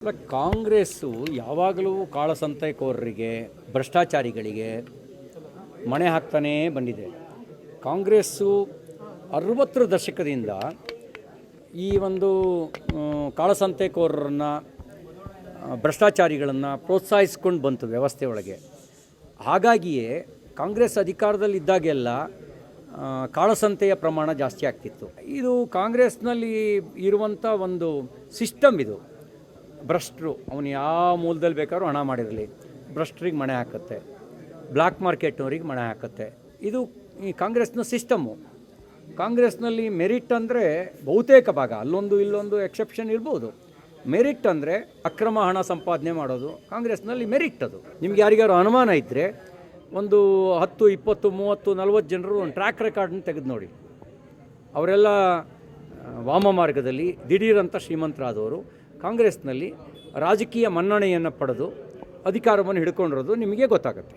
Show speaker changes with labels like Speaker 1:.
Speaker 1: ಅಲ್ಲ, ಕಾಂಗ್ರೆಸ್ಸು ಯಾವಾಗಲೂ ಕಾಳಸಂತೆಕೋರರಿಗೆ ಭ್ರಷ್ಟಾಚಾರಿಗಳಿಗೆ ಮಣೆ ಹಾಕ್ತಾನೇ ಬಂದಿದೆ. ಕಾಂಗ್ರೆಸ್ಸು 60ರ ದಶಕದಿಂದ ಈ ಒಂದು ಕಾಳಸಂತೆಕೋರರನ್ನು ಭ್ರಷ್ಟಾಚಾರಿಗಳನ್ನು ಪ್ರೋತ್ಸಾಹಿಸ್ಕೊಂಡು ಬಂತು ವ್ಯವಸ್ಥೆಯೊಳಗೆ. ಹಾಗಾಗಿಯೇ ಕಾಂಗ್ರೆಸ್ ಅಧಿಕಾರದಲ್ಲಿದ್ದಾಗೆಲ್ಲ ಕಾಳಸಂತೆಯ ಪ್ರಮಾಣ ಜಾಸ್ತಿ ಆಗ್ತಿತ್ತು. ಇದು ಕಾಂಗ್ರೆಸ್ನಲ್ಲಿ ಇರುವಂಥ ಒಂದು ಸಿಸ್ಟಮ್. ಇದು ಭ್ರಷ್ಟರು ಅವನು ಯಾವ ಮೂಲದಲ್ಲಿ ಬೇಕಾದ್ರೂ ಹಣ ಮಾಡಿರಲಿ, ಭ್ರಷ್ಟರಿಗೆ ಮಣೆ ಹಾಕುತ್ತೆ, ಬ್ಲ್ಯಾಕ್ ಮಾರ್ಕೆಟ್ನವ್ರಿಗೆ ಮಣೆ ಹಾಕುತ್ತೆ. ಇದು ಈ ಕಾಂಗ್ರೆಸ್ನ ಸಿಸ್ಟಮ್ಮು. ಕಾಂಗ್ರೆಸ್ನಲ್ಲಿ ಮೆರಿಟ್ ಅಂದರೆ ಬಹುತೇಕ ಭಾಗ, ಅಲ್ಲೊಂದು ಇಲ್ಲೊಂದು ಎಕ್ಸೆಪ್ಷನ್ ಇರ್ಬೋದು. ಮೆರಿಟ್ ಅಂದರೆ ಅಕ್ರಮ ಹಣ ಸಂಪಾದನೆ ಮಾಡೋದು ಕಾಂಗ್ರೆಸ್ನಲ್ಲಿ ಮೆರಿಟ್. ಅದು ನಿಮ್ಗೆ ಯಾರಿಗಾರು ಅನುಮಾನ ಇದ್ದರೆ ಒಂದು 10, 20, 30, 40 ಜನರು ಒಂದು ಟ್ರ್ಯಾಕ್ ರೆಕಾರ್ಡನ್ನ ತೆಗೆದು ನೋಡಿ. ಅವರೆಲ್ಲ ವಾಮ ಮಾರ್ಗದಲ್ಲಿ ದಿಢೀರಂತ ಶ್ರೀಮಂತರಾದವರು ಕಾಂಗ್ರೆಸ್ನಲ್ಲಿ ರಾಜಕೀಯ ಮನ್ನಣೆಯನ್ನು ಪಡೆದು ಅಧಿಕಾರವನ್ನು ಹಿಡ್ಕೊಂಡಿರೋದು ನಿಮಗೆ ಗೊತ್ತಾಗುತ್ತೆ.